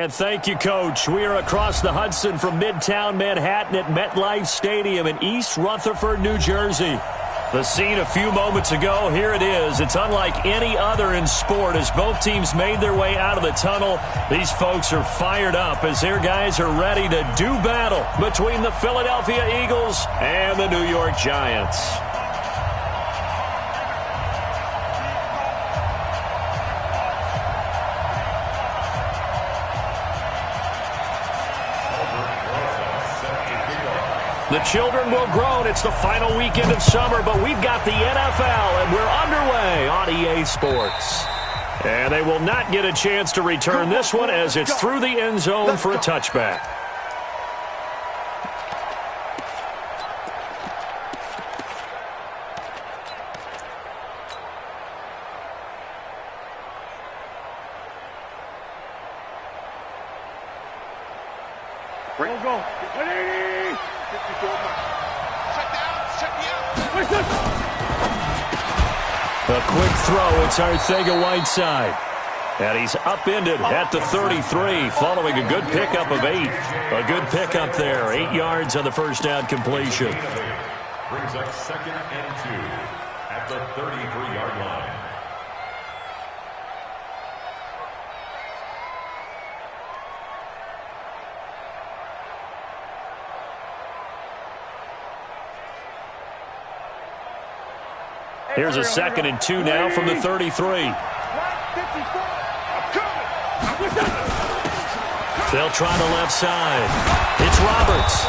And thank you, Coach. We are across the Hudson from Midtown Manhattan at MetLife Stadium in East Rutherford, New Jersey. The scene a few moments ago, here it is. It's unlike any other in sport as both teams made their way out of the tunnel. These folks are fired up as their guys are ready to do battle between the Philadelphia Eagles and the New York Giants. The children will groan. It's the final weekend of summer, but we've got the NFL, and we're underway on EA Sports. And they will not get a chance to return this one as it's through the end zone for a touchback. Go. A quick throw. It's Arcega-Whiteside. And he's upended at the 33 following a good pickup of 8. A good pickup there. 8 yards on the first down completion. Brings up 2nd and 2 at the 33-yard line. Here's a 2nd and 2 now from the 33. They'll try the left side. It's Roberts.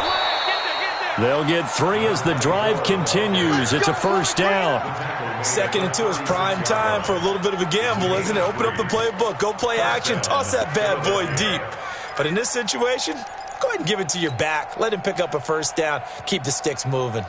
They'll get 3 as the drive continues. It's a first down. 2nd and 2 is prime time for a little bit of a gamble, isn't it? Open up the playbook. Go play action. Toss that bad boy deep. But in this situation, go ahead and give it to your back. Let him pick up a first down. Keep the sticks moving.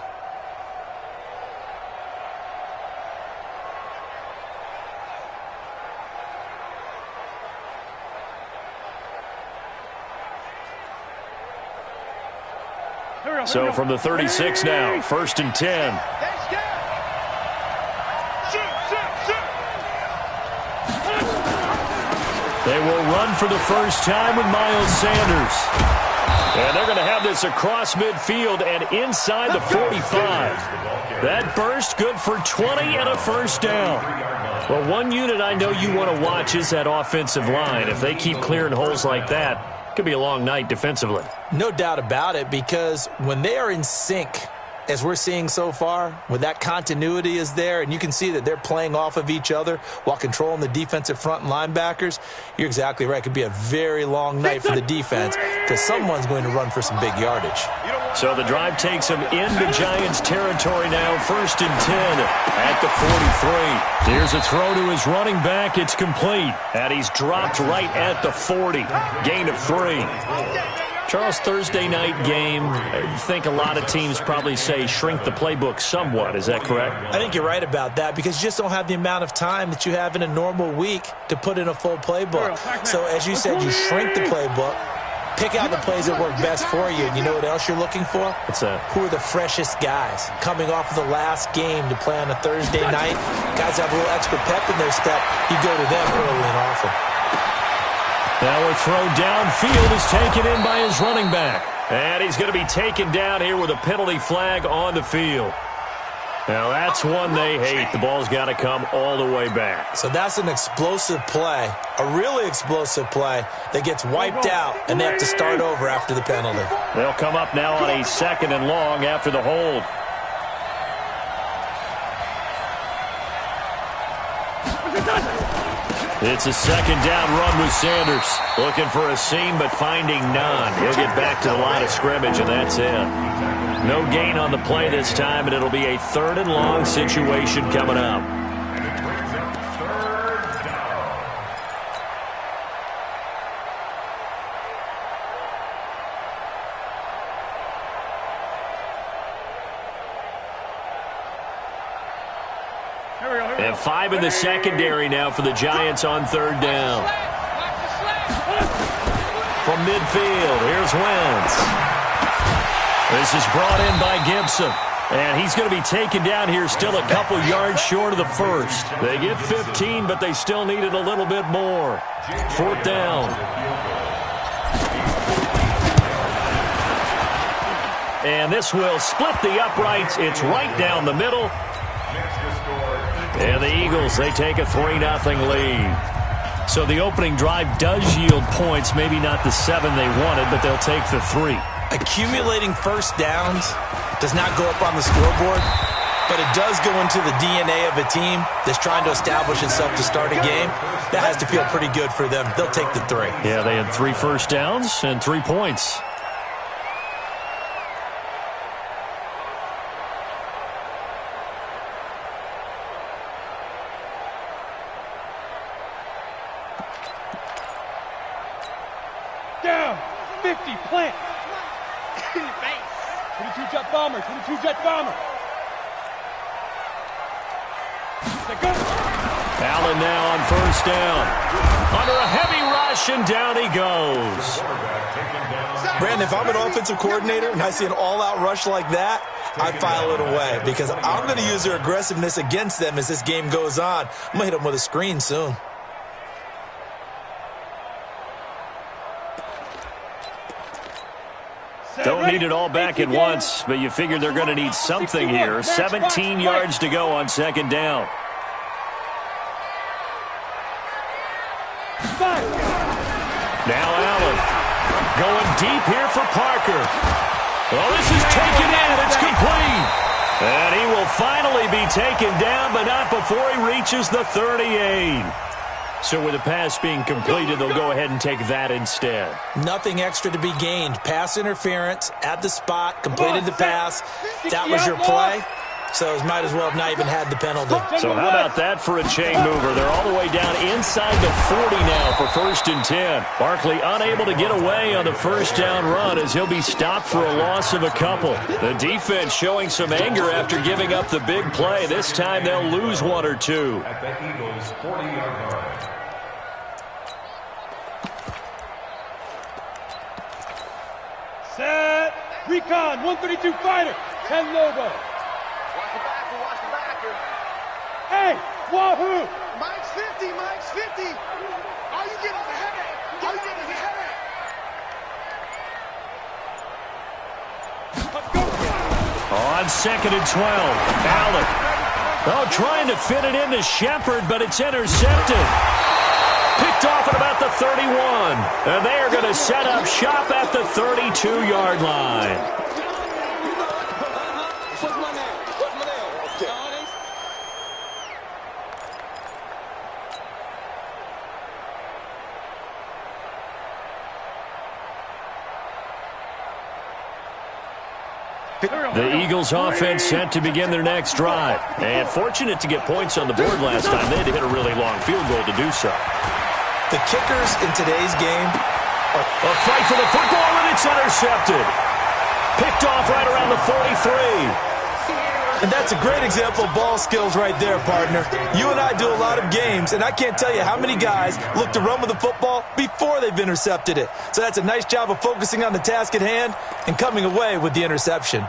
So from the 36 now, 1st and 10. They will run for the first time with Miles Sanders. And they're going to have this across midfield and inside the 45. That burst good for 20 and a first down. Well, one unit I know you want to watch is that offensive line. If they keep clearing holes like that, it could be a long night defensively. No doubt about it, because when they are in sync, as we're seeing so far, when that continuity is there and you can see that they're playing off of each other while controlling the defensive front and linebackers, you're exactly right. It could be a very long night for the defense because someone's going to run for some big yardage. So the drive takes them into Giants territory now, 1st and 10 at the 43. Here's a throw to his running back. It's complete, and he's dropped right at the 40. Gain of 3. Charles, Thursday night game, I think a lot of teams probably say shrink the playbook somewhat. Is that correct? I think you're right about that because you just don't have the amount of time that you have in a normal week to put in a full playbook. So as you said, you shrink the playbook, pick out the plays that work best for you. And you know what else you're looking for? What's that? Who are the freshest guys coming off of the last game to play on a Thursday night? Guys have a little extra pep in their step. You go to them early and often. Now a throw downfield is taken in by his running back. And he's going to be taken down here with a penalty flag on the field. Now that's one they hate. The ball's got to come all the way back. So that's an explosive play, a really explosive play that gets wiped out, and they have to start over after the penalty. They'll come up now on a 2nd and long after the hold. It's a 2nd down run with Sanders. Looking for a seam, but finding none. He'll get back to the line of scrimmage, and that's it. No gain on the play this time, and it'll be a 3rd and long situation coming up. And 5 in the secondary now for the Giants on 3rd down. From midfield, here's Wentz. This is brought in by Gibson. And he's going to be taken down here still a couple yards short of the 1st. They get 15, but they still needed a little bit more. 4th down. and this will split the uprights. It's right down the middle. And the Eagles, they take a 3-0 lead. So the opening drive does yield points, maybe not the 7 they wanted, but they'll take the 3. Accumulating first downs does not go up on the scoreboard, but it does go into the DNA of a team that's trying to establish itself to start a game. That has to feel pretty good for them. They'll take the 3. Yeah, they had 3 first downs and 3 points. Down, 50, plant. In your face. 22 jet bomber, 22 jet bomber. Allen now on first down. Under a heavy rush, and down he goes. Brandon, if I'm an offensive coordinator and I see an all-out rush like that, I file it away because I'm going to use their aggressiveness against them as this game goes on. I'm going to hit them with a screen soon. Don't need it all back at once, but you figure they're going to need something here. 17 yards to go on second down. Now Allen going deep here for Parker. Well, this is taken in. It's complete. And he will finally be taken down, but not before he reaches the 38. So with the pass being completed, they'll go ahead and take that instead. Nothing extra to be gained. Pass interference at the spot, completed the pass. That was your play. So might as well have not even had the penalty. So how about that for a chain mover? They're all the way down inside the 40 now for 1st and 10. Barkley unable to get away on the first down run as he'll be stopped for a loss of a couple. The defense showing some anger after giving up the big play. This time they'll lose 1 or 2. At the Eagles' 40-yard line. Set. Recon, 132 fighter, 10 logo. Watch the backer. Hey, wahoo! Mike's 50, Mike's 50. All you get is a headache. All you get is a headache. Let's go. On 2nd and 12, Allen. Oh, trying to fit it into Shepard, but it's intercepted. Picked off at about the 31. And they are going to set up shop at the 32-yard line. The Eagles offense set to begin their next drive. And fortunate to get points on the board last time. They had to hit a really long field goal to do so. The kickers in today's game are a fight for the football, and it's intercepted. Picked off right around the 43. And that's a great example of ball skills right there, partner. You and I do a lot of games, and I can't tell you how many guys look to run with the football before they've intercepted it. So that's a nice job of focusing on the task at hand and coming away with the interception.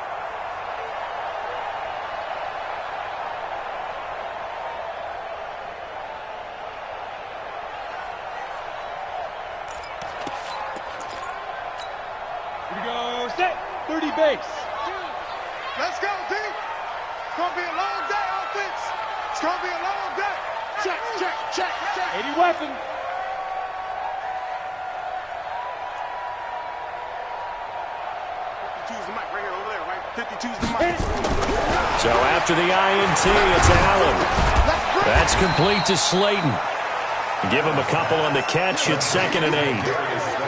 Here we go, set, 30 base. Let's go, D. It's going to be a long day, offense. It's going to be a long day. Check, check, check, check. 80 weapon. Choose the mic right here, over there, right? 52's the mic. So after the INT, it's Allen. That's complete to Slayton. Give him a couple on the catch. It's 2nd and 8.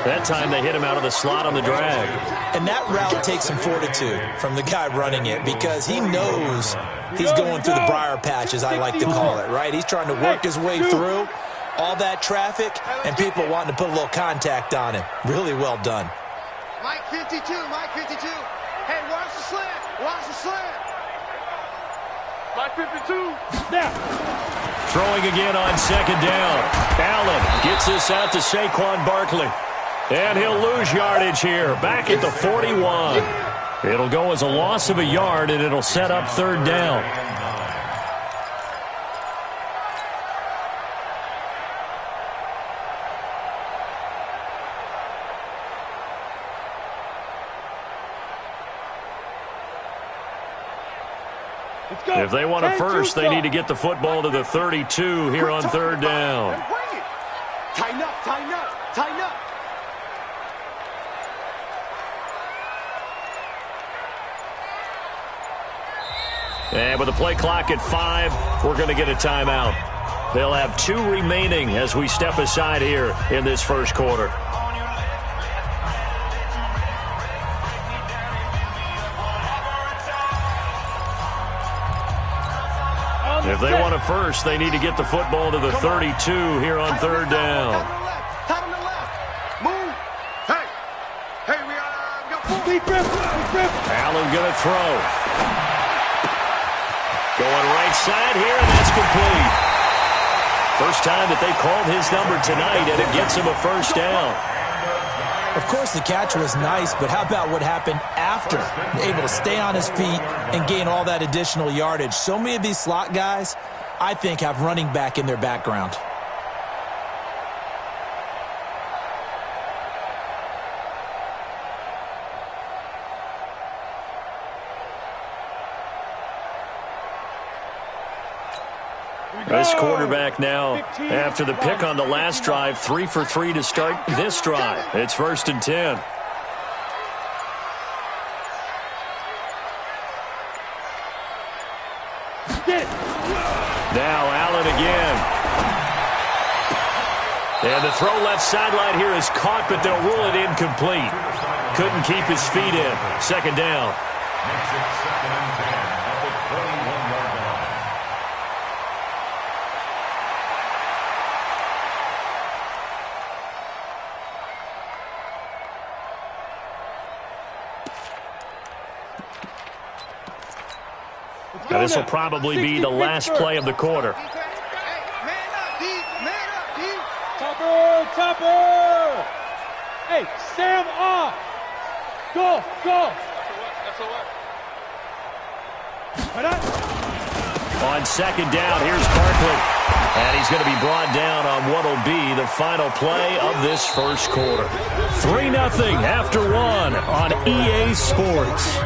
That time they hit him out of the slot on the drag. And that route takes some fortitude from the guy running it because he knows he's going through the briar patch, as I like to call it, right? He's trying to work his way through all that traffic and people wanting to put a little contact on him. Really well done. Mike 52, Mike 52. Hey, watch the slant. Watch the slant. Mike 52. Now. Throwing again on 2nd down. Allen gets this out to Saquon Barkley. And he'll lose yardage here, back at the 41. It'll go as a loss of a yard, and it'll set up 3rd down. If they want a first, they need to get the football to the 32 here on third down. Tighten up, tighten up, tighten up. And with the play clock at 5, we're going to get a timeout. They'll have 2 remaining as we step aside here in this first quarter. If they want a first, they need to get the football to the 32 here on third down. Tight on the left. Move. Hey, we got 4. Deep grip. Allen going to throw. Going right side here, and that's complete. First time that they called his number tonight, and it gets him a first down. Of course, the catch was nice, but how about what happened after? Able to stay on his feet and gain all that additional yardage. So many of these slot guys, I think, have running back in their background. This quarterback now, after the pick on the last drive, 3 for 3 to start this drive. It's 1st and 10. Now Allen again. And the throw left sideline here is caught, but they'll rule it incomplete. Couldn't keep his feet in. 2nd down. Makes it 2nd and 10 at the 21-yard line. Now, this will probably be the last play of the quarter. Man up, D. Man up, D. Topper. Hey, Sam off. Go. That's a what? On 2nd down, here's Barkley. And he's going to be brought down on what will be the final play of this first quarter. 3-0 after 1 on EA Sports.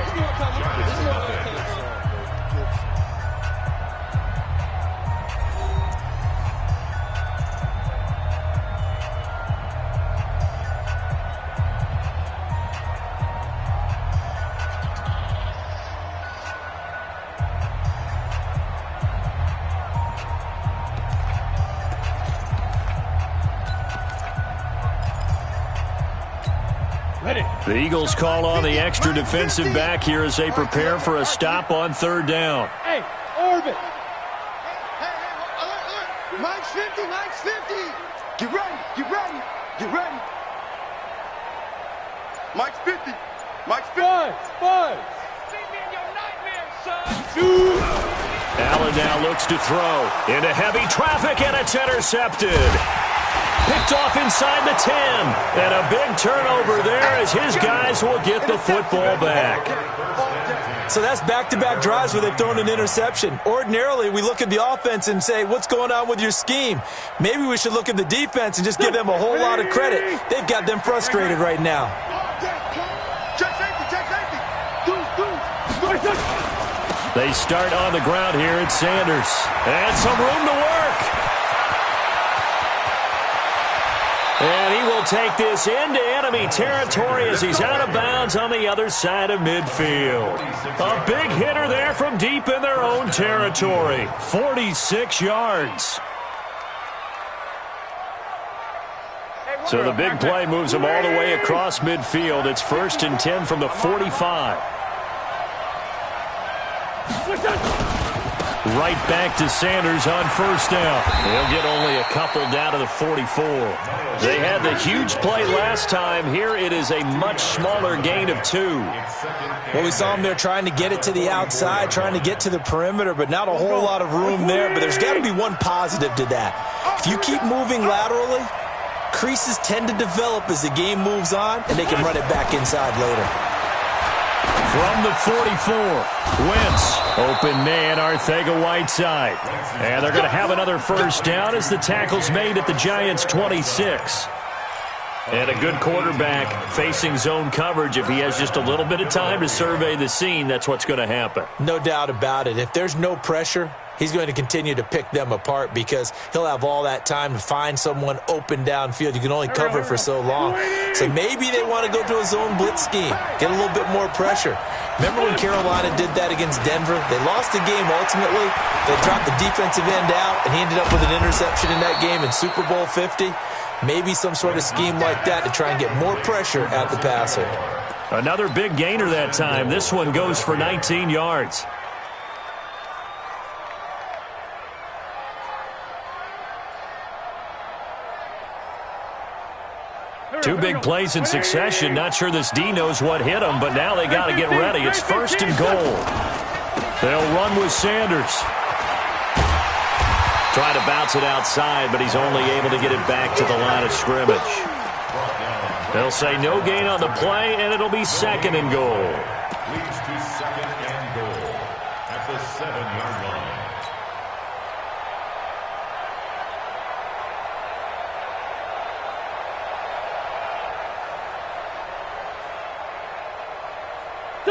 The Eagles call on the extra defensive back here as they prepare for a stop on 3rd down. Hey, orbit. Hey, alert. Mike's 50. Get ready. Mike's 50. Buzz. See me in your nightmares, son. Allen now looks to throw into heavy traffic, and it's intercepted. Picked off inside the 10. And a big turnover there as his guys will get the football back. So that's back-to-back drives where they've thrown an interception. Ordinarily, we look at the offense and say, what's going on with your scheme? Maybe we should look at the defense and just give them a whole lot of credit. They've got them frustrated right now. Check safety. Deuce. They start on the ground here at Sanders. And some room to work. And he will take this into enemy territory as he's out of bounds on the other side of midfield. A big hitter there from deep in their own territory. 46 yards. So the big play moves them all the way across midfield. It's 1st and 10 from the 45. Right back to Sanders on 1st down. They'll get only a couple down to the 44. They had the huge play last time. Here it is a much smaller gain of 2. Well, we saw them there trying to get it to the outside, trying to get to the perimeter, but not a whole lot of room there. But there's got to be one positive to that. If you keep moving laterally, creases tend to develop as the game moves on, and they can run it back inside later. From the 44, Wentz, open man, Arcega-Whiteside. And they're going to have another first down as the tackle's made at the Giants' 26. And a good quarterback facing zone coverage, if he has just a little bit of time to survey the scene, that's what's going to happen. No doubt about it. If there's no pressure, he's going to continue to pick them apart because he'll have all that time to find someone open downfield. You can only cover for so long. So maybe they want to go to a zone blitz scheme, get a little bit more pressure. Remember when Carolina did that against Denver? They lost the game ultimately. They dropped the defensive end out, and he ended up with an interception in that game in Super Bowl 50. Maybe some sort of scheme like that to try and get more pressure at the passer. Another big gainer that time. This one goes for 19 yards. Two big plays in succession. Not sure this D knows what hit him, but now they got to get ready. It's 1st and goal. They'll run with Sanders. Trying to bounce it outside, but he's only able to get it back to the line of scrimmage. They'll say no gain on the play, and it'll be 2nd and goal. Leads to 2nd and goal at the 7-yard line.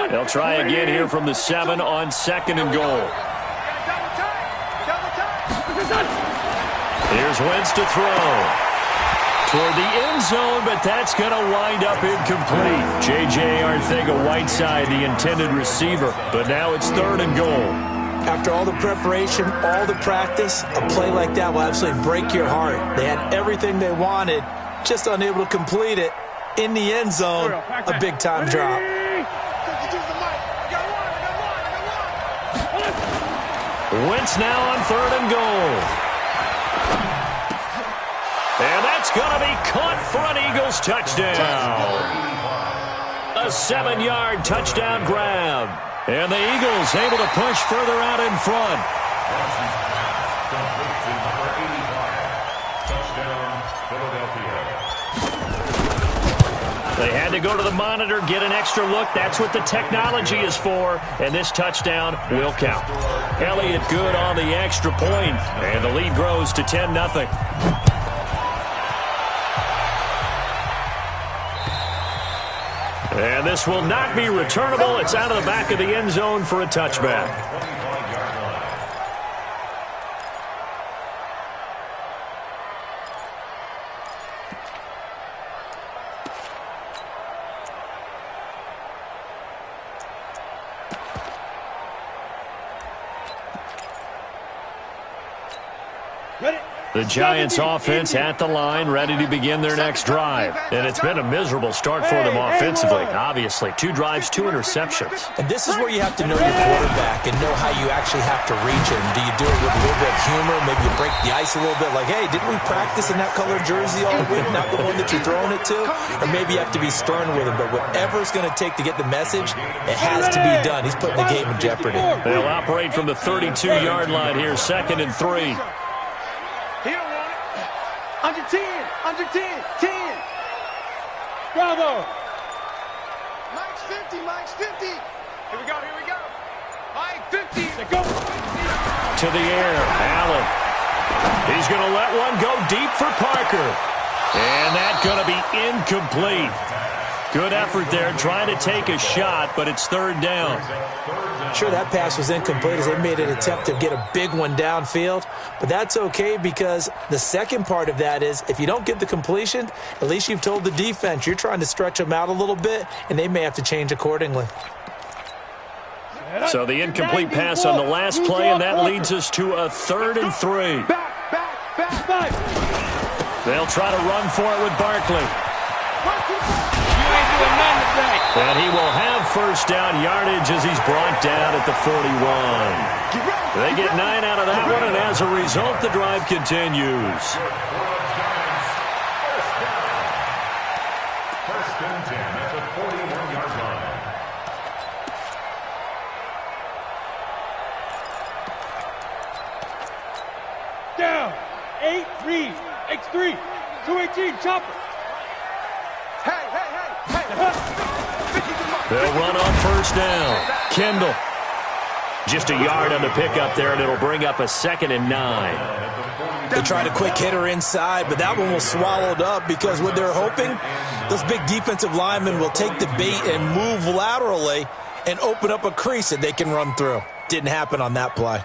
They'll try again here from the 7 on 2nd and goal. Here's Wentz to throw. Toward the end zone, but that's going to wind up incomplete. J.J. Arcega-Whiteside, the intended receiver, but now it's 3rd and goal. After all the preparation, all the practice, a play like that will absolutely break your heart. They had everything they wanted, just unable to complete it. In the end zone, a big-time drop. Wentz now on 3rd and goal. And that's going to be caught for an Eagles touchdown. A 7-yard touchdown grab. And the Eagles able to push further out in front. Touchdown, Philadelphia. They had to go to the monitor, get an extra look. That's what the technology is for. And this touchdown will count. Elliott good on the extra point. And the lead grows to 10-0. And this will not be returnable. It's out of the back of the end zone for a touchback. The Giants offense at the line, ready to begin their next drive. And it's been a miserable start for them offensively, obviously. 2 drives, 2 interceptions. And this is where you have to know your quarterback and know how you actually have to reach him. Do you do it with a little bit of humor? Maybe you break the ice a little bit, like, hey, didn't we practice in that color jersey all week, not the one that you're throwing it to? Or maybe you have to be stern with him. But whatever it's going to take to get the message, it has to be done. He's putting the game in jeopardy. They'll operate from the 32-yard line here, 2nd and 3. Under 10, under 10, 10. Bravo. Mike's 50, Mike's 50. Here we go, here we go. Mike 50. They go. To the air, Allen. He's going to let one go deep for Parker. And that's going to be incomplete. Good effort there, trying to take a shot, but it's 3rd down. Sure, that pass was incomplete as they made an attempt to get a big one downfield, but that's okay because the second part of that is if you don't get the completion, at least you've told the defense you're trying to stretch them out a little bit, and they may have to change accordingly. So the incomplete pass on the last play, and that leads us to a 3rd and 3. Back. They'll try to run for it with Barkley. And he will have 1st down yardage as he's brought down at the 41. They get 9 out of that one, and as a result, the drive continues. First and 10 at the 41-yard line. Down. 8-3. X3. 218. Chopper. Hey. They'll run on 1st down. Kendall Just a yard on the pickup there, and it'll bring up a 2nd and 9. They tried a quick hitter inside, but that one was swallowed up because what they're hoping, those big defensive linemen will take the bait and move laterally and open up a crease that they can run through. Didn't happen on that play.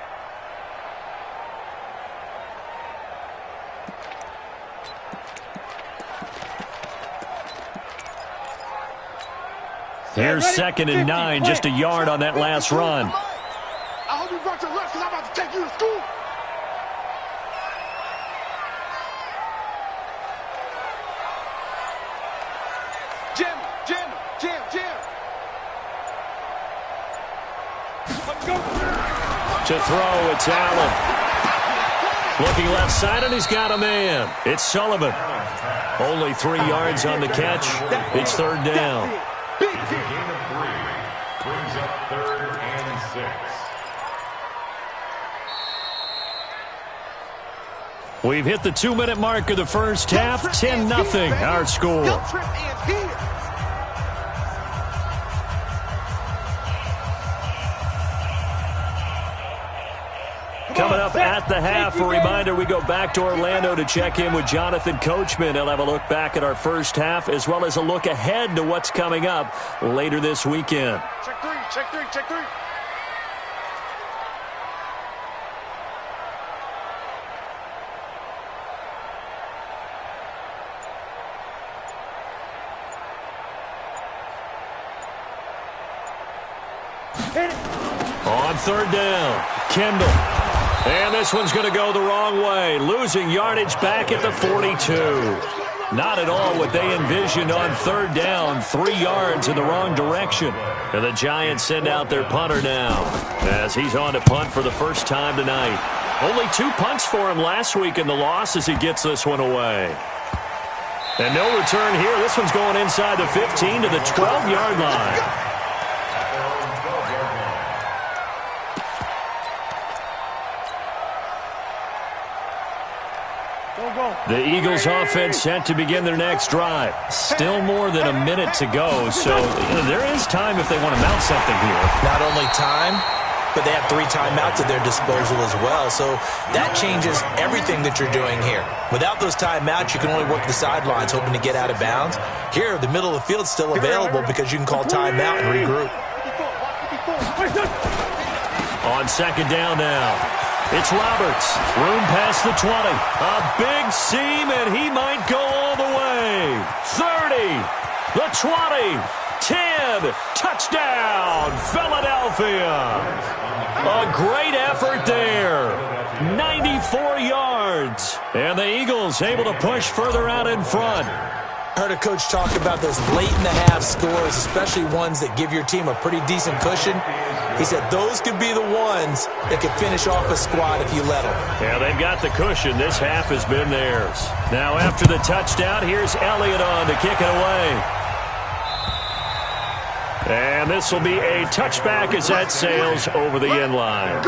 Here's 2nd and 9, just a yard on that last run. I hope you brought your lunch because I'm about to take you to school. Jim. To throw, it's Allen. Looking left side, and he's got a man. It's Sullivan. Only 3 yards on the catch. It's 3rd down. Gain of 3 brings up 3rd and 6. We've hit the 2-minute mark of the first half. 10-0 our score. Coming up at the half, a reminder, we go back to Orlando to check in with Jonathan Coachman. He'll have a look back at our first half as well as a look ahead to what's coming up later this weekend. Check 3. On 3rd down, Kendall. And this one's going to go the wrong way, losing yardage back at the 42. Not at all what they envisioned on 3rd down, 3 yards in the wrong direction. And the Giants send out their punter now as he's on to punt for the first time tonight. Only 2 punts for him last week in the loss as he gets this one away. And no return here. This one's going inside the 15 to the 12-yard line. The Eagles offense set to begin their next drive. Still more than a minute to go, so there is time if they want to mount something here. Not only time, but they have 3 timeouts at their disposal as well, so that changes everything that you're doing here. Without those timeouts, you can only work the sidelines hoping to get out of bounds. Here, the middle of the field's still available because you can call timeout and regroup. On 2nd down now. It's Roberts. Room past the 20. A big seam, and he might go all the way. 30. The 20. 10. Touchdown, Philadelphia. A great effort there. 94 yards. And the Eagles able to push further out in front. Heard a coach talk about those late-in-the-half scores, especially ones that give your team a pretty decent cushion. He said those could be the ones that could finish off a squad if you let them. Yeah, they've got the cushion. This half has been theirs. Now after the touchdown, here's Elliott on to kick it away. And this will be a touchback as that sails over the end line.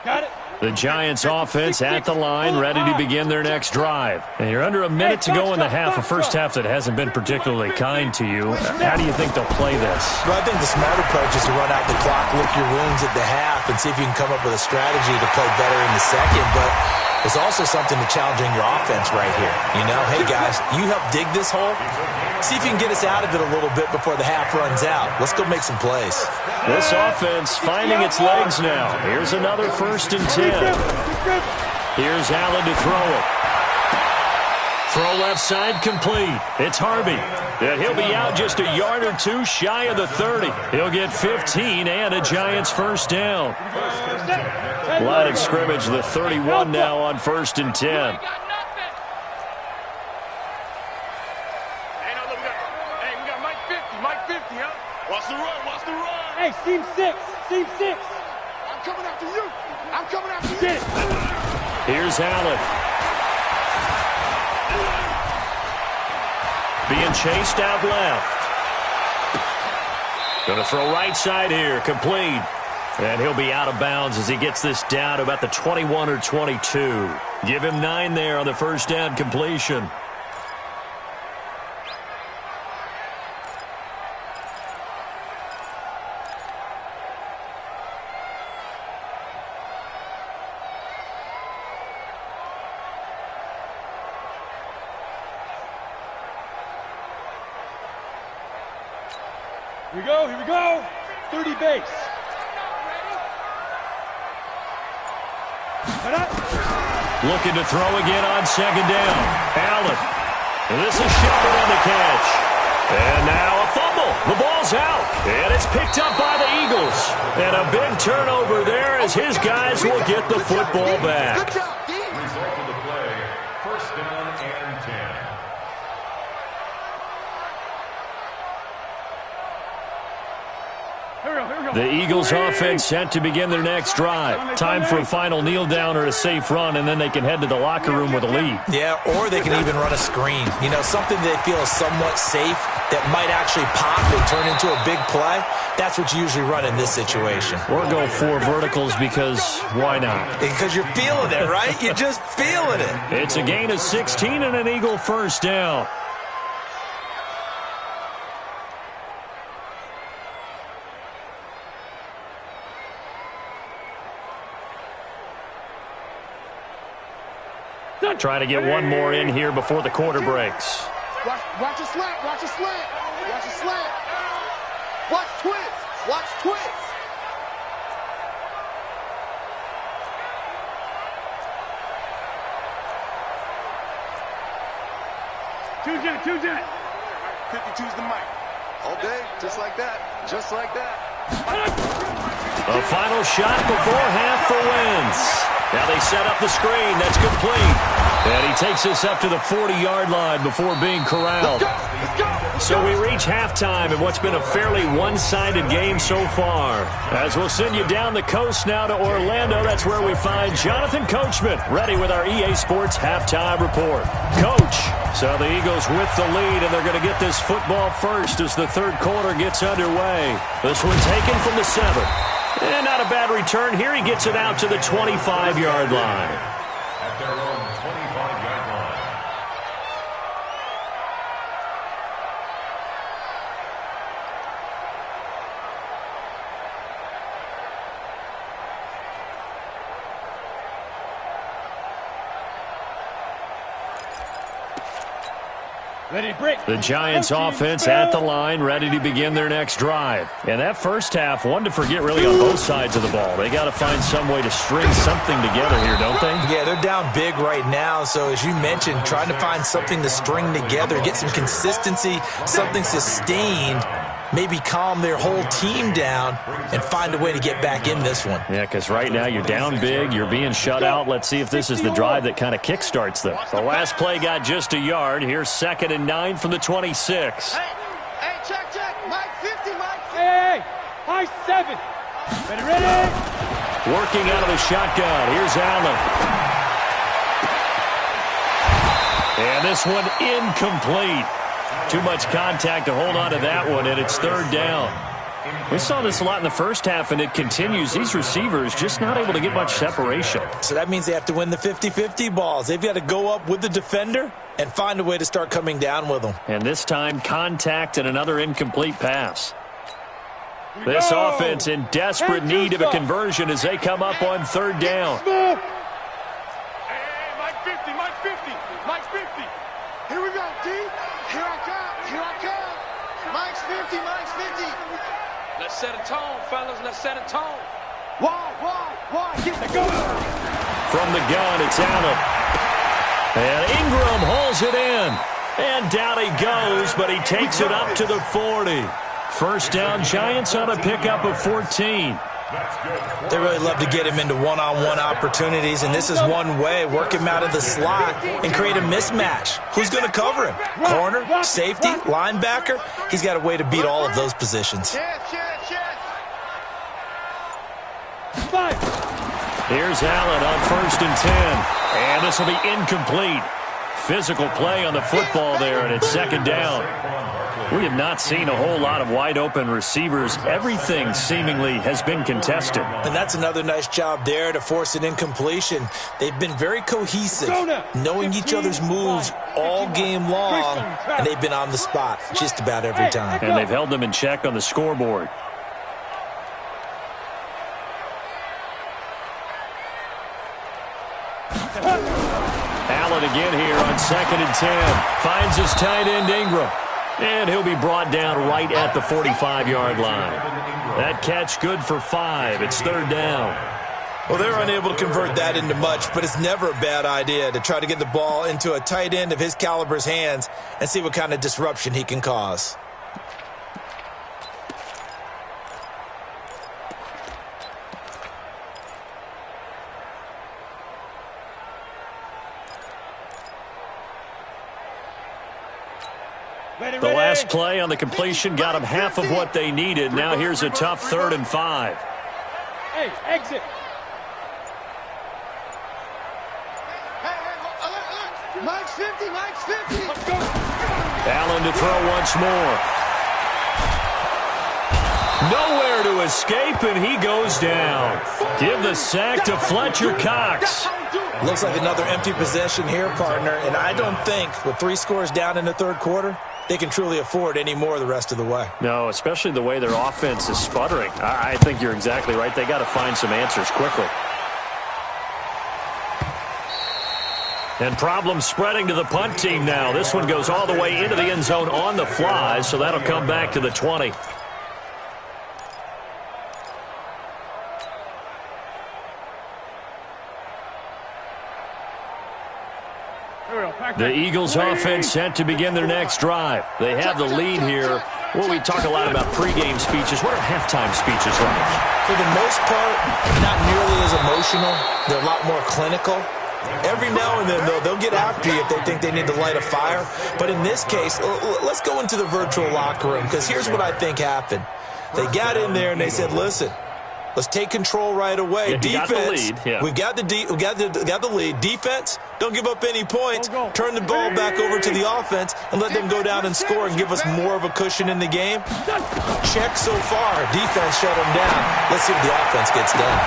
Got it. The Giants offense at the line, ready to begin their next drive. And you're under a minute to go in the half, a first half that hasn't been particularly kind to you. How do you think they'll play this? Well, I think the smart approach is to run out the clock, lick your wounds at the half, and see if you can come up with a strategy to play better in the second. But there's also something to challenging your offense right here. You know, hey, guys, you help dig this hole. See if you can get us out of it a little bit before the half runs out. Let's go make some plays. This offense finding its legs now. Here's another 1st and 10. Here's Allen to throw it. Throw left side complete. It's Harvey. And he'll be out just a yard or 2 shy of the 30. He'll get 15 and a Giants first down. Line of scrimmage, the 31 now on 1st and 10. Hey, seam 6. Seam 6. I'm coming after you. I'm coming after you. Get it. Here's Allen. Being chased out left. Going to throw right side here. Complete. And he'll be out of bounds as he gets this down to about the 21 or 22. Give him 9 there on the first down completion. Here we go. 30 base. Looking to throw again on second down. Allen. This is Shepard on the catch. And now a fumble. The ball's out. And it's picked up by the Eagles. And a big turnover there as his guys will get the football back. Result of the play, first down and 10. The Eagles offense set to begin their next drive. Time for a final kneel down or a safe run, and then they can head to the locker room with a lead. Yeah, or they can even run a screen. You know, something they feel is somewhat safe that might actually pop and turn into a big play. That's what you usually run in this situation. Or go 4 verticals because why not? Because you're feeling it, right? You're just feeling it. It's a gain of 16 and an Eagle first down. Trying to get one more in here before the quarter breaks. Watch a slant. Watch a slant. Watch a slant. Watch twist. Watch twist. Two jet. 52's the mic. All day, just like that. Just like that. A final shot before half for Wentz. Now they set up the screen. That's complete. And he takes us up to the 40-yard line before being corralled. So we reach halftime in what's been a fairly one-sided game so far. As we'll send you down the coast now to Orlando, that's where we find Jonathan Coachman ready with our EA Sports halftime report. Coach, so the Eagles with the lead, and they're going to get this football first as the third quarter gets underway. This one taken from the 7. And not a bad return here. He gets it out to the 25-yard line. At their own 25-yard line. Ready, break. The Giants offense at the line, ready to begin their next drive. And that first half, one to forget really on both sides of the ball. They got to find some way to string something together here, don't they? Yeah, they're down big right now. So as you mentioned, trying to find something to string together, get some consistency, something sustained, maybe calm their whole team down and find a way to get back in this one. Yeah, because right now you're down big, you're being shut out. Let's see if this is the drive that kind of kickstarts them. The last play got just a yard. Here's 2nd and 9 from the 26. Hey, check. Mike 50, Mike 50. Hey, high 7. Ready. Working out of the shotgun. Here's Allen. And this one incomplete. Too much contact to hold on to that one, and it's 3rd down. We saw this a lot in the first half, and it continues. These receivers just not able to get much separation. So that means they have to win the 50-50 balls. They've got to go up with the defender and find a way to start coming down with them. And this time, contact and another incomplete pass. This offense in desperate need of a conversion as they come up on 3rd down. Hey, Mike 50. Mike 50. Here we go, D. Here I come. Mike's 50. Let's set a tone, fellas. Let's set a tone. Why? Get the go. From the gun, it's Allen. And Ingram holds it in. And down he goes, but he takes it up to the 40. First down, Giants on a pickup of 14. They really love to get him into one-on-one opportunities, and this is one way. Work him out of the slot and create a mismatch. Who's going to cover him? Corner, safety, linebacker? He's got a way to beat all of those positions. Here's Allen on 1st and 10. And this will be incomplete. Physical play on the football there, and it's second down. We have not seen a whole lot of wide-open receivers. Everything seemingly has been contested. And that's another nice job there to force an incompletion. They've been very cohesive, knowing each other's moves all game long, and they've been on the spot just about every time. And they've held them in check on the scoreboard. Allen again here on 2nd and 10. Finds his tight end Ingram. And he'll be brought down right at the 45-yard line. That catch good for 5. It's third down. Well, they're unable to convert that into much, but it's never a bad idea to try to get the ball into a tight end of his caliber's hands and see what kind of disruption he can cause. The last play on the completion got them half of what they needed. Now here's a tough 3rd and 5. Hey, exit. Mike's 50, Mike's 50. Let's go. Allen to throw once more. Nowhere to escape, and he goes down. Give the sack to Fletcher Cox. Looks like another empty possession here, partner, and I don't think with 3 scores down in the third quarter, they can truly afford any more the rest of the way. No, especially the way their offense is sputtering. I think you're exactly right. They got to find some answers quickly. And problems spreading to the punt team now. This one goes all the way into the end zone on the fly, so that'll come back to the 20. The Eagles offense set to begin their next drive. They have the lead here. Well, we talk a lot about pregame speeches. What are halftime speeches like? For the most part, not nearly as emotional. They're a lot more clinical. Every now and then, though, they'll get after you if they think they need to light a fire. But in this case, let's go into the virtual locker room, because here's what I think happened. They got in there and they said, listen, let's take control right away. Yeah, defense, got the lead. Yeah. we got the lead. Defense, don't give up any points. Turn the ball back over to the offense and let them go down and score and give us more of a cushion in the game. Check so far. Defense shut them down. Let's see what the offense gets done.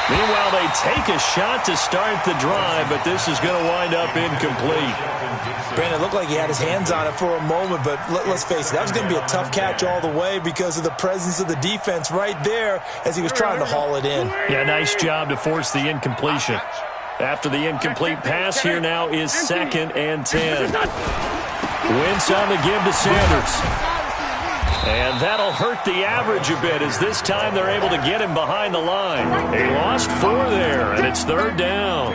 Meanwhile, they take a shot to start the drive, but this is going to wind up incomplete. Brandon, it looked like he had his hands on it for a moment, but let's face it, that was going to be a tough catch all the way because of the presence of the defense right there as he was trying to haul it in. Yeah, nice job to force the incompletion. After the incomplete pass, here now is 2nd and 10. Wentz on the give to Sanders. And that'll hurt the average a bit as this time they're able to get him behind the line. They lost 4 there, and it's third down.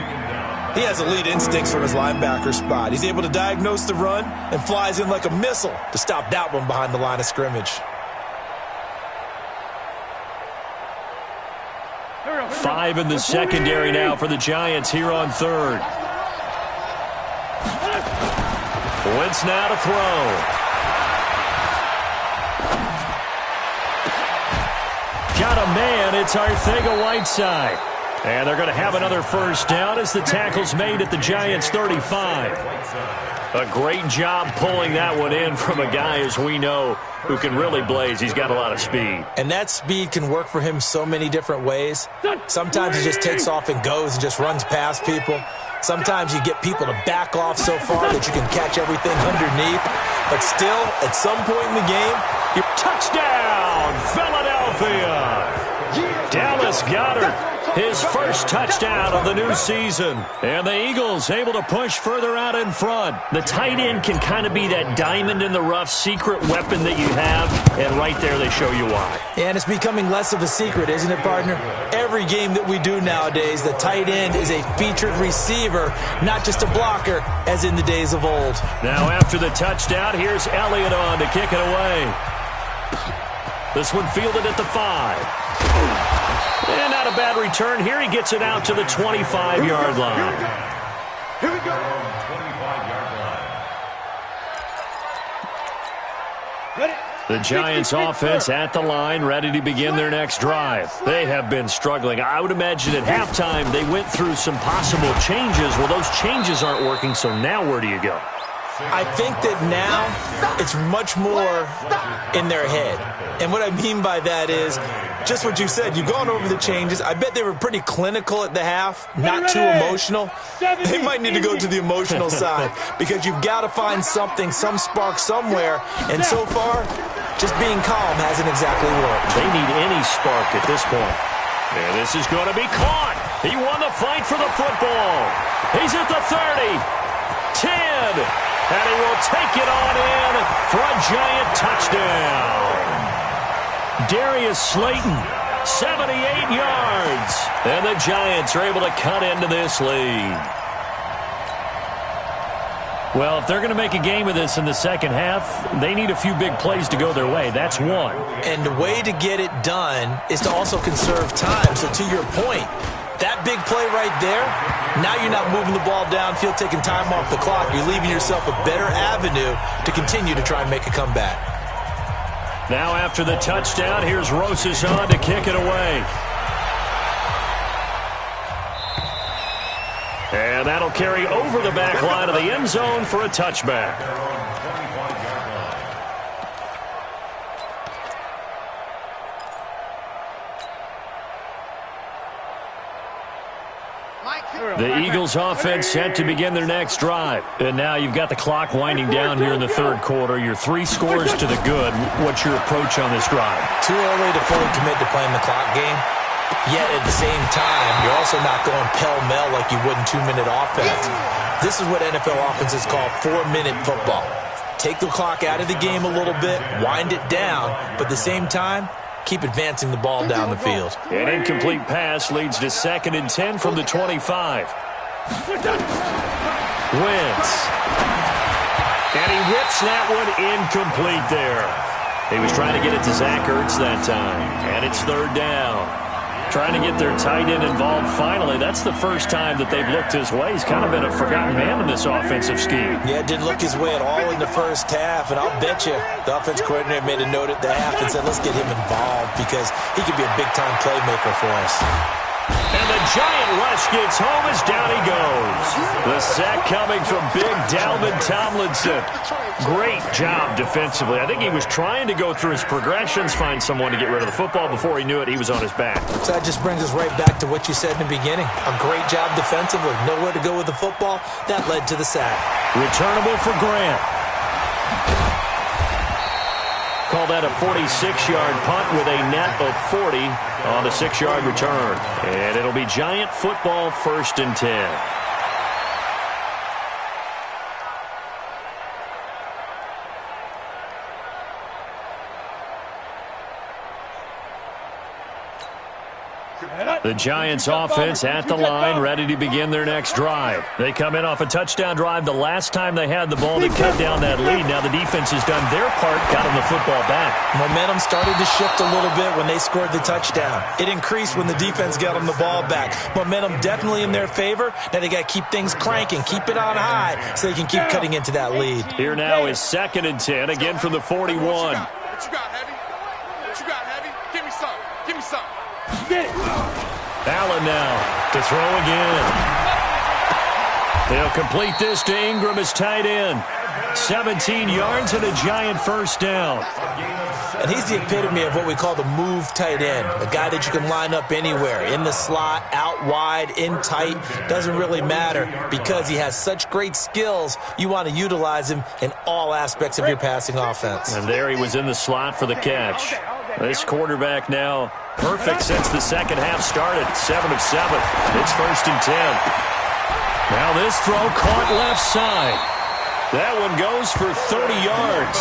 He has elite instincts from his linebacker spot. He's able to diagnose the run and flies in like a missile to stop that one behind the line of scrimmage. 5 in the secondary now for the Giants here on 3rd. Wentz now to throw. Got a man, it's Arcega-Whiteside. And they're going to have another first down as the tackle's made at the Giants' 35. A great job pulling that one in from a guy, as we know, who can really blaze. He's got a lot of speed. And that speed can work for him so many different ways. Sometimes he just takes off and goes and just runs past people. Sometimes you get people to back off so far that you can catch everything underneath. But still, at some point in the game, your touchdown, Philadelphia! Dallas Goedert, his first touchdown of the new season. And the Eagles able to push further out in front. The tight end can kind of be that diamond in the rough secret weapon that you have, and right there they show you why. And it's becoming less of a secret, isn't it, partner? Every game that we do nowadays, the tight end is a featured receiver, not just a blocker, as in the days of old. Now after the touchdown, here's Elliott on to kick it away. This one fielded at the 5. And not a bad return here. He gets it out to the 25-yard line. Here we go. 25-yard line. Ready? The Giants offense at the line, ready to begin their next drive. They have been struggling. I would imagine at halftime they went through some possible changes. Well, those changes aren't working, so now where do you go? I think that now it's much more in their head. And what I mean by that is just what you said. You've gone over the changes. I bet they were pretty clinical at the half, not too emotional. They might need to go to the emotional side because you've got to find something, some spark somewhere. And so far, just being calm hasn't exactly worked. They need any spark at this point. And this is going to be caught. He won the fight for the football. He's at the 30, 10. And he will take it on in for a Giant touchdown. Darius Slayton, 78 yards. And the Giants are able to cut into this lead. Well, if they're going to make a game of this in the second half, they need a few big plays to go their way. That's one. And the way to get it done is to also conserve time. So to your point, that big play right there, now you're not moving the ball downfield, taking time off the clock. You're leaving yourself a better avenue to continue to try and make a comeback. Now after the touchdown, here's Rosas on to kick it away. And that'll carry over the back line of the end zone for a touchback. The Eagles offense set to begin their next drive. And now you've got the clock winding down here in the third quarter. Your 3 scores to the good. What's your approach on this drive? Too early to fully commit to playing the clock game. Yet at the same time, you're also not going pell-mell like you would in 2-minute offense. This is what NFL offenses call 4-minute football. Take the clock out of the game a little bit, wind it down, but at the same time, keep advancing the ball down the field. An incomplete pass leads to 2nd and 10 from the 25. Wentz. And he whips that one incomplete there. He was trying to get it to Zach Ertz that time. And it's 3rd down. Trying to get their tight end involved finally. That's the first time that they've looked his way. He's kind of been a forgotten man in this offensive scheme. Yeah, didn't look his way at all in the first half. And I'll bet you the offense coordinator made a note at the half and said, let's get him involved because he could be a big-time playmaker for us. And the Giant rush gets home as down he goes. The sack coming from big Dalvin Tomlinson. Great job defensively. I think he was trying to go through his progressions, find someone to get rid of the football. Before he knew it, he was on his back. So that just brings us right back to what you said in the beginning. A great job defensively. Nowhere to go with the football. That led to the sack. Returnable for Grant. Call that a 46-yard punt with a net of 40 on the 6-yard return. And it'll be Giant football 1st and 10. The Giants offense at the line, ready to begin their next drive. They come in off a touchdown drive the last time they had the ball to cut down that lead. Now the defense has done their part, got them the football back. Momentum started to shift a little bit when they scored the touchdown. It increased when the defense got them the ball back. Momentum definitely in their favor. Now they got to keep things cranking, keep it on high so they can keep cutting into that lead. Here now is 2nd and 10, again from the 41. What you got, Heavy? What you got, Heavy? Give me some. Give me some. Get it. Allen now to throw again. They'll complete this to Ingram as tight end. 17 yards and a Giant 1st down. And he's the epitome of what we call the move tight end. A guy that you can line up anywhere. In the slot, out wide, in tight. Doesn't really matter because he has such great skills. You want to utilize him in all aspects of your passing offense. And there he was in the slot for the catch. This quarterback now perfect since the second half started. 7 of 7. It's 1st and 10. Now this throw caught left side. That one goes for 30 yards.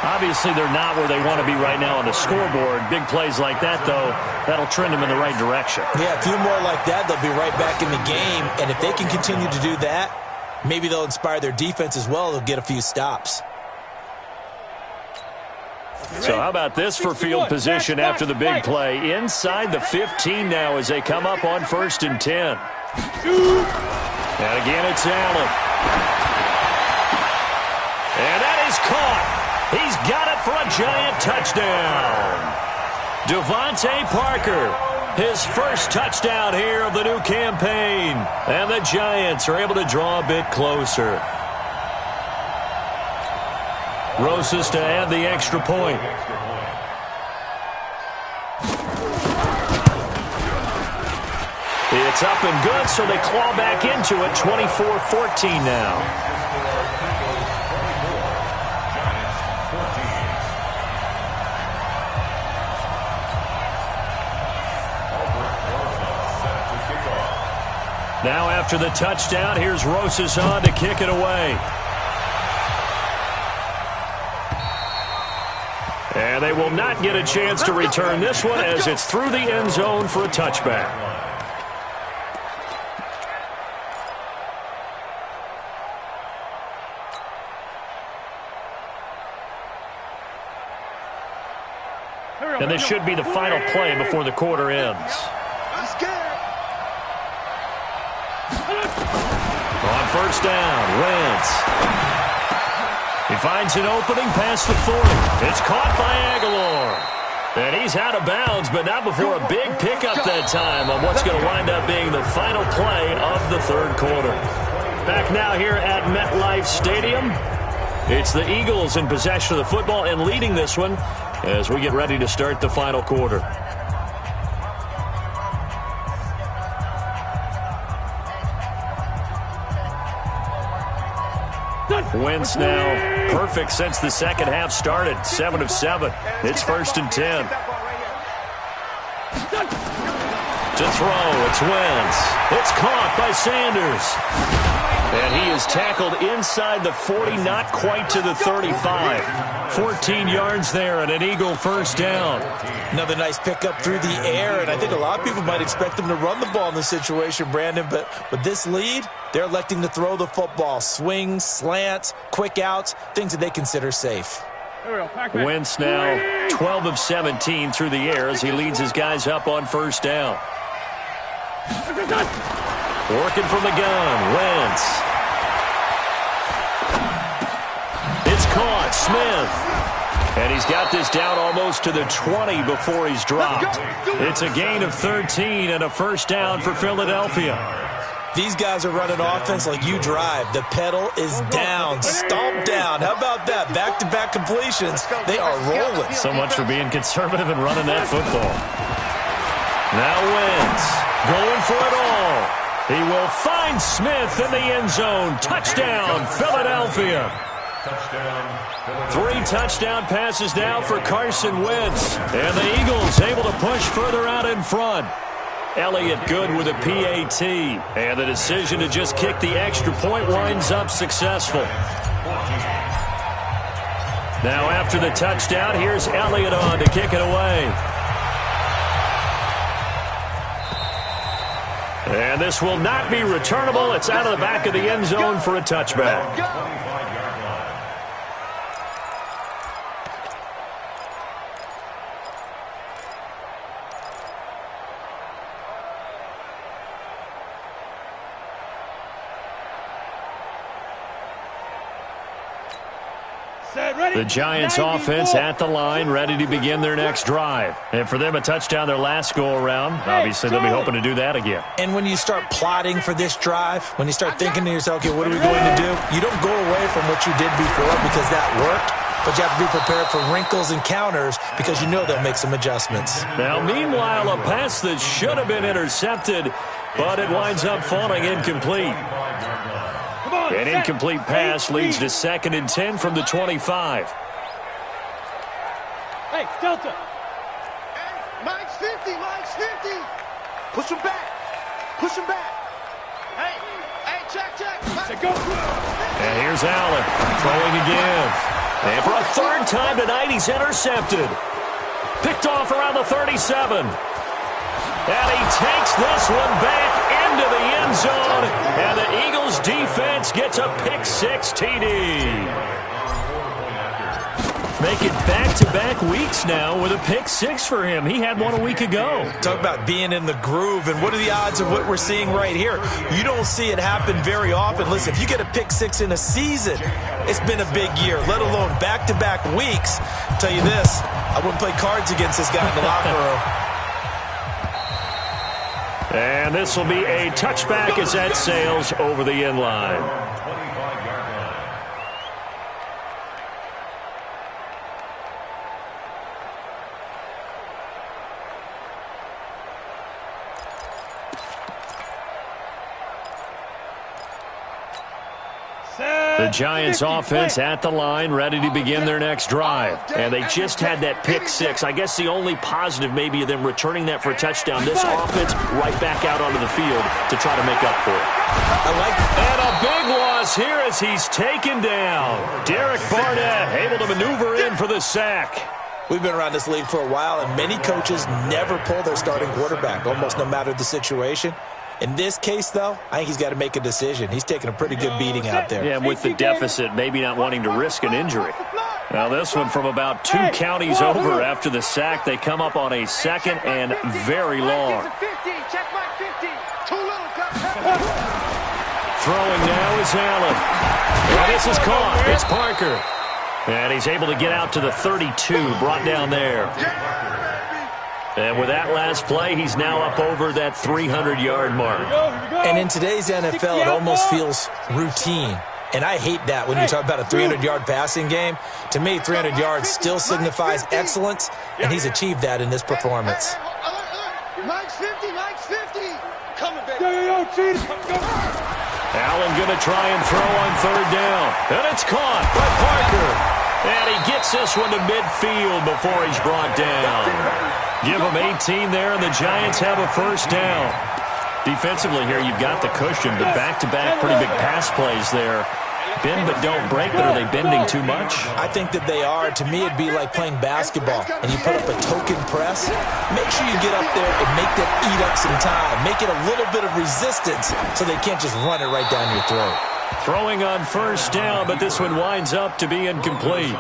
Obviously, they're not where they want to be right now on the scoreboard. Big plays like that, though, that'll trend them in the right direction. Yeah, a few more like that, they'll be right back in the game. And if they can continue to do that, maybe they'll inspire their defense as well. They'll get a few stops. So how about this for field position after the big play? Inside the 15 now as they come up on 1st and 10. And again, it's Allen. And that is caught. He's got it for for a giant touchdown. Devontae Parker, his first touchdown here of the new campaign. And the Giants are able to draw a bit closer. Rosas to add the extra point. It's up and good, so they claw back into it, 24-14 now. Now after the touchdown, here's Rosas on to kick it away. And they will not get a chance to return this one as it's through the end zone for a touchback. And this should be the final play before the quarter ends. On first down, Wentz. He finds an opening past the 40. It's caught by Aguilar. And he's out of bounds, but not before a big pickup that time on what's going to wind up being the final play of the third quarter. Back now here at MetLife Stadium. It's the Eagles in possession of the football and leading this one as we get ready to start the final quarter. Wentz now perfect since the second half started. 7 of 7. It's 1st and 10. To throw, it's Wentz. It's caught by Sanders. And he is tackled inside the 40, not quite to the 35. 14 yards there and an Eagle first down. Another nice pickup through the air, and I think a lot of people might expect them to run the ball in this situation, Brandon, but with this lead, they're electing to throw the football. Swings, slants, quick outs, things that they consider safe. Wentz now 12 of 17 through the air as he leads his guys up on first down. Working from the gun, Wentz. It's caught, Smith. And he's got this down almost to the 20 before he's dropped. It's a gain of 13 and a first down for Philadelphia. These guys are running offense like you drive. The pedal is down, stomped down. How about that? Back-to-back completions. They are rolling. So much for being conservative and running that football. Now Wentz going for it all. He will find Smith in the end zone. Touchdown, Philadelphia. 3 touchdown passes now for Carson Wentz. And the Eagles able to push further out in front. Elliott good with a PAT. And the decision to just kick the extra point winds up successful. Now after the touchdown, here's Elliott on to kick it away. And this will not be returnable. It's out of the back of the end zone for a touchback. The Giants offense at the line, ready to begin their next drive. And for them, a touchdown their last go-around. Obviously, they'll be hoping to do that again. And when you start plotting for this drive, when you start thinking to yourself, okay, what are we going to do? You don't go away from what you did before because that worked. But you have to be prepared for wrinkles and counters because you know they'll make some adjustments. Now, meanwhile, a pass that should have been intercepted, but it winds up falling incomplete. An incomplete pass leads to 2nd and 10 from the 25. Hey, Delta. Hey, Mike's 50, Mike's 50. Push him back. Push him back. Hey, check. Go. And here's Allen throwing again. And for a 3rd time tonight, he's intercepted. Picked off around the 37. And he takes this one back into the end zone. And the Eagles defense gets a pick-6 TD. Make it back-to-back weeks now with a pick six for him. He had one a week ago. Talk about being in the groove, and what are the odds of what we're seeing right here? You don't see it happen very often. Listen, if you get a pick six in a season, it's been a big year, let alone back-to-back weeks. I'll tell you this, I wouldn't play cards against this guy in the locker room. And this will be a touchback as that sails over the end line. The Giants offense at the line, ready to begin their next drive. And they just had that pick six. I guess the only positive maybe of them returning that for a touchdown. This offense right back out onto the field to try to make up for it. And a big loss here as he's taken down. Derek Barnett able to maneuver in for the sack. We've been around this league for a while, and many coaches never pull their starting quarterback, almost no matter the situation. In this case, though, I think he's got to make a decision. He's taking a pretty good beating out there. Yeah, with the deficit, maybe not wanting to risk an injury. Now, this one from about 2 counties over after the sack. They come up on a second and very long. Throwing now is Allen. And this is caught. It's Parker. And he's able to get out to the 32, brought down there. And with that last play, he's now up over that 300-yard mark. And in today's NFL, it almost feels routine. And I hate that when you talk about a 300-yard passing game. To me, 300 yards still signifies excellence, and he's achieved that in this performance. Mike's 50, Mike's 50. Coming, baby. Allen going to try and throw on third down. And it's caught by Parker. And he gets this one to midfield before he's brought down. Give him 18 there, and the Giants have a first down. Defensively here, you've got the cushion, but back-to-back pretty big pass plays there. Bend but don't break, but are they bending too much? I think that they are. To me, it'd be like playing basketball, and you put up a token press. Make sure you get up there and make them eat up some time. Make it a little bit of resistance so they can't just run it right down your throat. Throwing on first down, but this one winds up to be incomplete.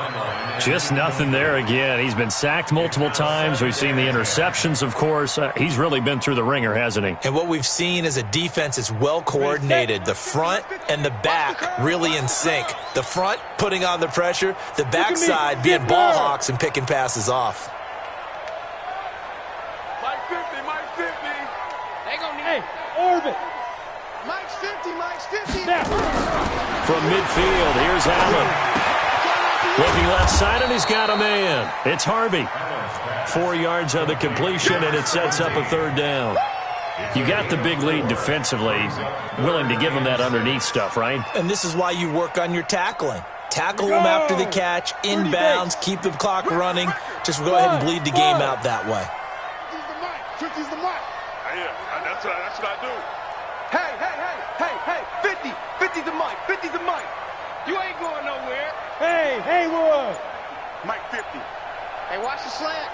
Just nothing there again. He's been sacked multiple times. We've seen the interceptions, of course. He's really been through the ringer, hasn't he? And what we've seen is a defense that's well coordinated. The front and the back really in sync. The front putting on the pressure. The backside being ball hawks and picking passes off. Mike 50, Mike 50. They gonna need Hey, Orbit. Mike's 50, Mike's 50. From midfield, here's Allen. Looking left side, and he's got a man. It's Harvey. 4 yards on the completion, and it sets up a third down. You got the big lead defensively. Willing to give him that underneath stuff, right? And this is why you work on your tackling. Tackle them after the catch, inbounds, keep the clock running. Just go ahead and bleed the game out that way. 50's the mic. 50's the mic. Yeah, that's what I do. Hey, 50. 50's the mic. 50's the mic. You ain't going nowhere. Hey, Haywood. Mike 50. Hey, watch the slant.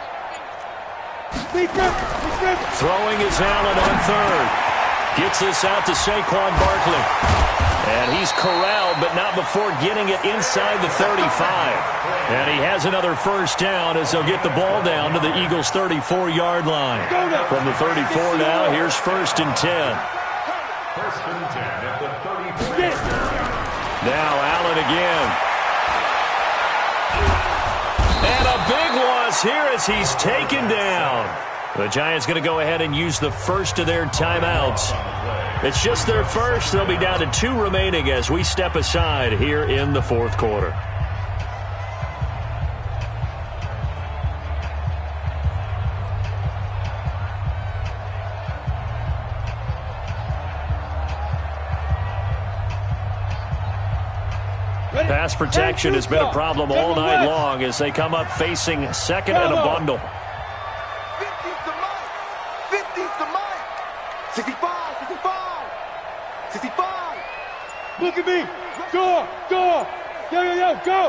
Throwing is Allen on third. Gets this out to Saquon Barkley. And he's corralled, but not before getting it inside the 35. And he has another first down as they'll get the ball down to the Eagles' 34-yard line. From the 34 now, here's 1st and 10. 1st and 10 at the 34. Now Allen again. And a big loss here as he's taken down. The Giants going to go ahead and use the first of their timeouts. It's just their first. They'll be down to 2 remaining as we step aside here in the 4th quarter. Pass protection has been a problem all night long as they come up facing 2nd and a bundle. 50's the mic. 50's the mic. 65, 65. 65. Look at me. Go. Yo, go.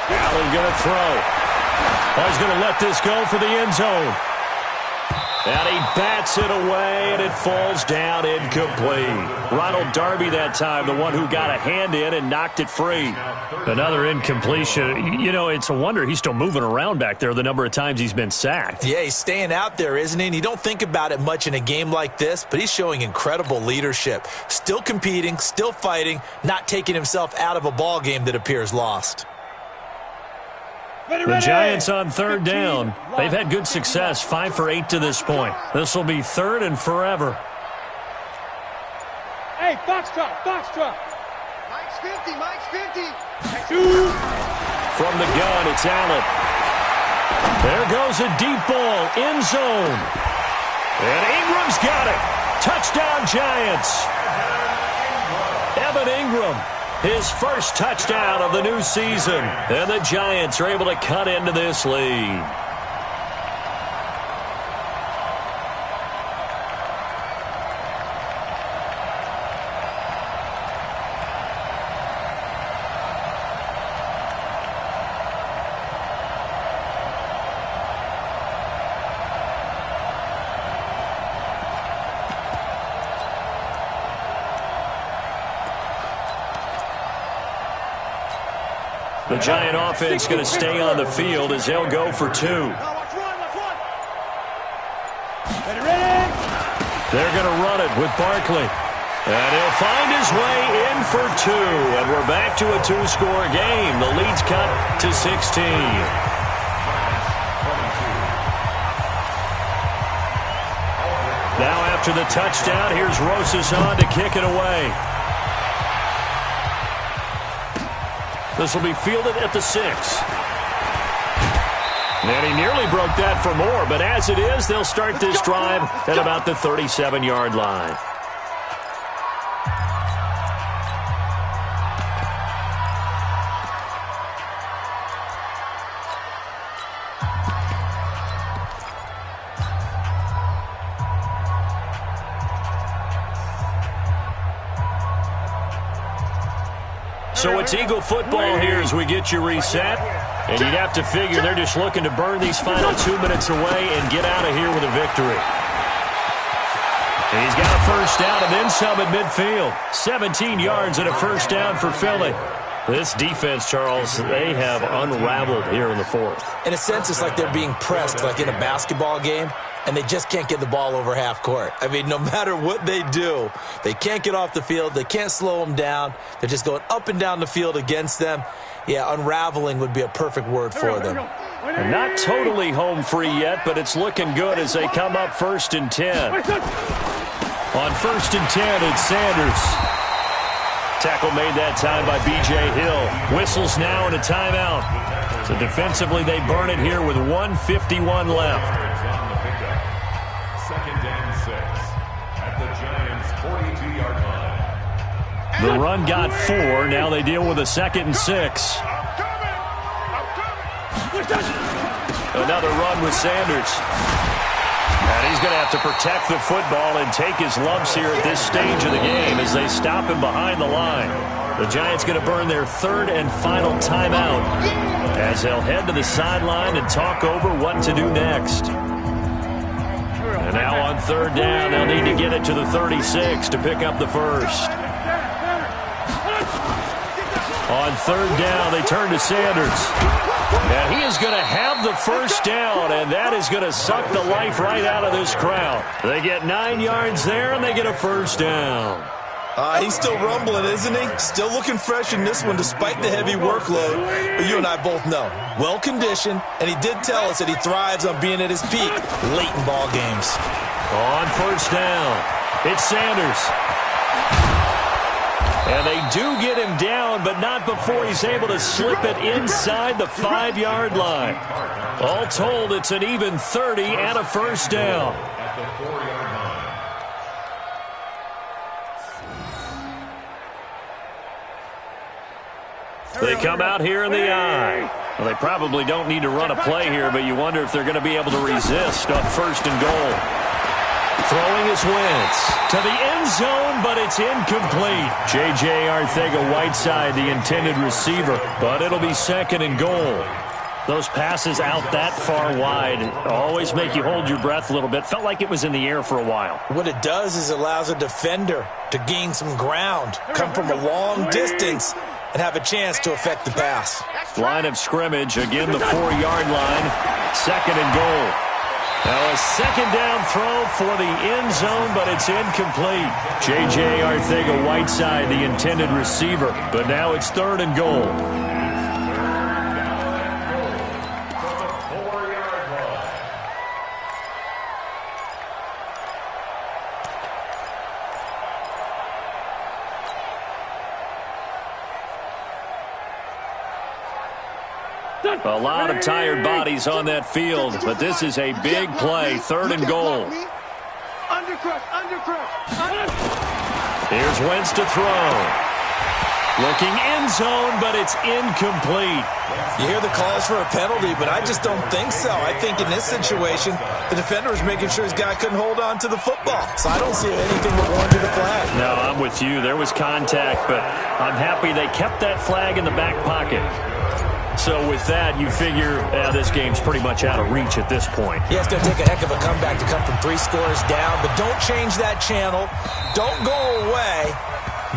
Allen going to throw. Oh, he's going to let this go for the end zone. And he bats it away, and it falls down incomplete. Ronald Darby that time, the one who got a hand in and knocked it free. Another incompletion. You know, it's a wonder he's still moving around back there the number of times he's been sacked. Yeah, he's staying out there, isn't he? And you don't think about it much in a game like this, but he's showing incredible leadership. Still competing, still fighting, not taking himself out of a ball game that appears lost. The Giants on third down. They've had good success, 5 for 8 to this point. This will be third and forever. Hey, Foxtrot, Foxtrot. Mike's 50, Mike's 50. From the gun, it's Allen. There goes a deep ball, end zone. And Ingram's got it. Touchdown, Giants. Evan Ingram, his first touchdown of the new season. And the Giants are able to cut into this lead. The Giant offense going to stay on the field as they'll go for 2. Ready? They're going to run it with Barkley. And he'll find his way in for 2. And we're back to a 2-score game. The lead's cut to 16. Now after the touchdown, here's Rosas on to kick it away. This will be fielded at the 6. And he nearly broke that for more, but as it is, they'll start this drive at about the 37-yard line. So it's Eagle football here as we get you reset. And you'd have to figure they're just looking to burn these final 2 minutes away and get out of here with a victory. And he's got a first down and then some at midfield. 17 yards and a first down for Philly. This defense, Charles, they have unraveled here in the fourth. In a sense, it's like they're being pressed like in a basketball game, and they just can't get the ball over half court. I mean, no matter what they do, they can't get off the field. They can't slow them down. They're just going up and down the field against them. Yeah, unraveling would be a perfect word for them. And not totally home free yet, but it's looking good as they come up 1st and 10. On 1st and 10, it's Sanders. Tackle made that time by B.J. Hill. Whistles now and a timeout. So defensively, they burn it here with 1:51 left. Second and 6 at the Giants' 42-yard line. The run got 4. Now they deal with a 2nd and 6. Another run with Sanders. And he's going to have to protect the football and take his lumps here at this stage of the game as they stop him behind the line. The Giants going to burn their 3rd and final timeout as they'll head to the sideline and talk over what to do next. And now on 3rd down, they'll need to get it to the 36 to pick up the first. On 3rd down, they turn to Sanders. And he is going to have the first down, and that is going to suck the life right out of this crowd. They get 9 yards there, and they get a first down. He's still rumbling, isn't he? Still looking fresh in this one despite the heavy workload. But you and I both know, well-conditioned, and he did tell us that he thrives on being at his peak late in ball games. On 1st down, it's Sanders. And they do get him down, but not before he's able to slip it inside the 5-yard line. All told, it's an even 30 and a first down. At the 4-yard line. They come out here in the eye. Well, they probably don't need to run a play here, but you wonder if they're going to be able to resist on 1st and goal. Throwing his Wentz to the end zone, but it's incomplete. J.J. Arthega-Whiteside, the intended receiver, but it'll be 2nd and goal. Those passes out that far wide always make you hold your breath a little bit. Felt like it was in the air for a while. What it does is it allows a defender to gain some ground, come from a long distance, and have a chance to affect the pass. Line of scrimmage, again the 4-yard line. 2nd and goal. Now a second down throw for the end zone, but it's incomplete. J.J. Arcega-Whiteside, the intended receiver, but now it's 3rd and goal. A lot of tired bodies on that field, but this is a big play, 3rd and goal. Here's Wentz to throw. Looking end zone, but it's incomplete. You hear the calls for a penalty, but I just don't think so. I think in this situation, the defender was making sure his guy couldn't hold on to the football. So I don't see anything but warranted a flag. No, I'm with you. There was contact, but I'm happy they kept that flag in the back pocket. So with that, you figure this game's pretty much out of reach at this point. Yeah, it's going to take a heck of a comeback to come from 3 scores down, but don't change that channel. Don't go away.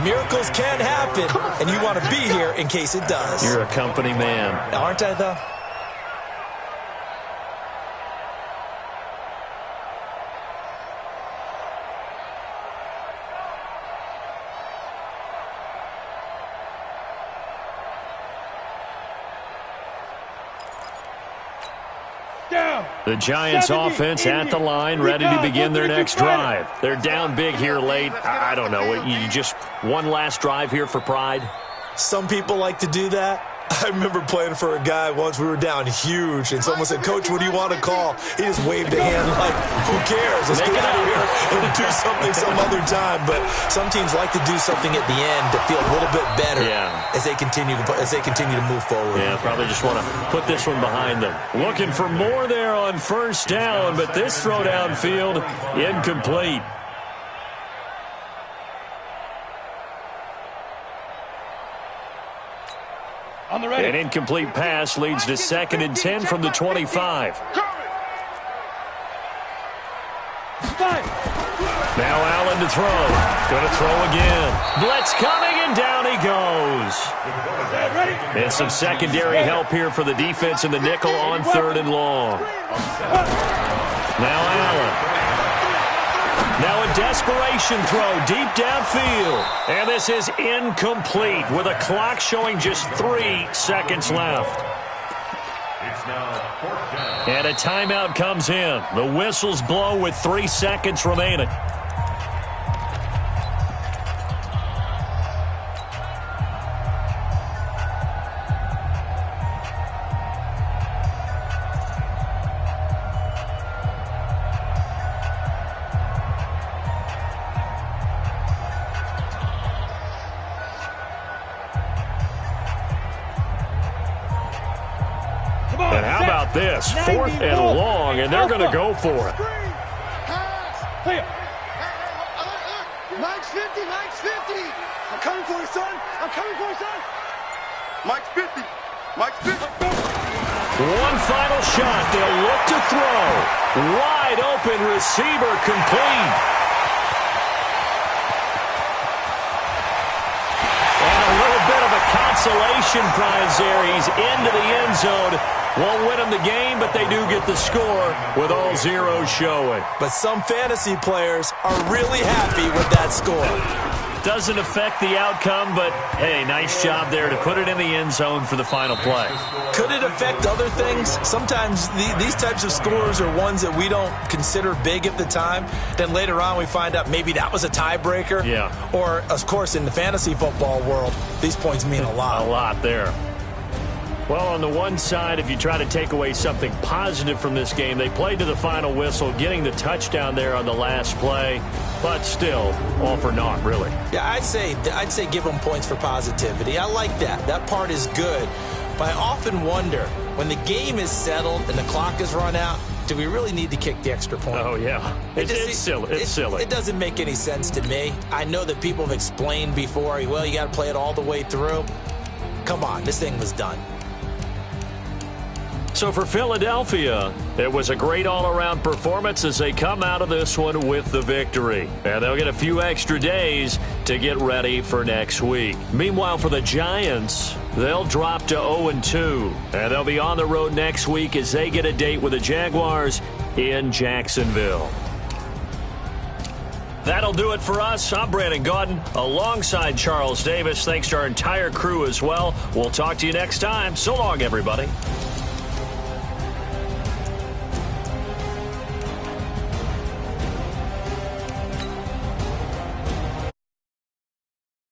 Miracles can happen, and you want to be here in case it does. You're a company man. Aren't I, though? The Giants offense at the line, ready to begin their next drive. They're down big here late. I don't know. You just one last drive here for pride? Some people like to do that. I remember playing for a guy once. We were down huge, and someone said, "Coach, what do you want to call?" He just waved a hand like, who cares? Let's get out of here and do something some other time. But some teams like to do something at the end to feel a little bit better as they continue to move forward. Yeah, probably just want to put this one behind them. Looking for more there on 1st down, but this throw downfield incomplete. An incomplete pass leads to 2nd and 10 from the 25. Now Allen to throw. Going to throw again. Blitz coming, and down he goes. And some secondary help here for the defense in the nickel on 3rd and long. Now Allen. Now a desperation throw deep downfield. And this is incomplete with a clock showing just 3 seconds left. And a timeout comes in. The whistles blow with 3 seconds remaining. And how about this? 4th and long, and they're going to go for it. Mike's 50, Mike's 50. I'm coming for you, son. I'm coming for you, son. Mike's 50. Mike's 50. One final shot. They'll look to throw. Wide open receiver complete. And a little bit of a consolation prize there. He's into the end zone. Won't win them the game, but they do get the score with all zeros showing. But some fantasy players are really happy with that score. Doesn't affect the outcome, but, hey, nice job there to put it in the end zone for the final play. Could it affect other things? Sometimes these types of scores are ones that we don't consider big at the time. Then later on we find out maybe that was a tiebreaker. Yeah. Or, of course, in the fantasy football world, these points mean a lot. A lot there. Well, on the one side, if you try to take away something positive from this game, they played to the final whistle, getting the touchdown there on the last play, but still, all for naught, really. Yeah, I'd say give them points for positivity. I like that. That part is good. But I often wonder, when the game is settled and the clock is run out, do we really need to kick the extra point? Oh, yeah. It's silly. It's silly. It doesn't make any sense to me. I know that people have explained before, well, you got to play it all the way through. Come on, this thing was done. So for Philadelphia, it was a great all-around performance as they come out of this one with the victory. And they'll get a few extra days to get ready for next week. Meanwhile, for the Giants, they'll drop to 0-2. And they'll be on the road next week as they get a date with the Jaguars in Jacksonville. That'll do it for us. I'm Brandon Gaudin alongside Charles Davis. Thanks to our entire crew as well. We'll talk to you next time. So long, everybody.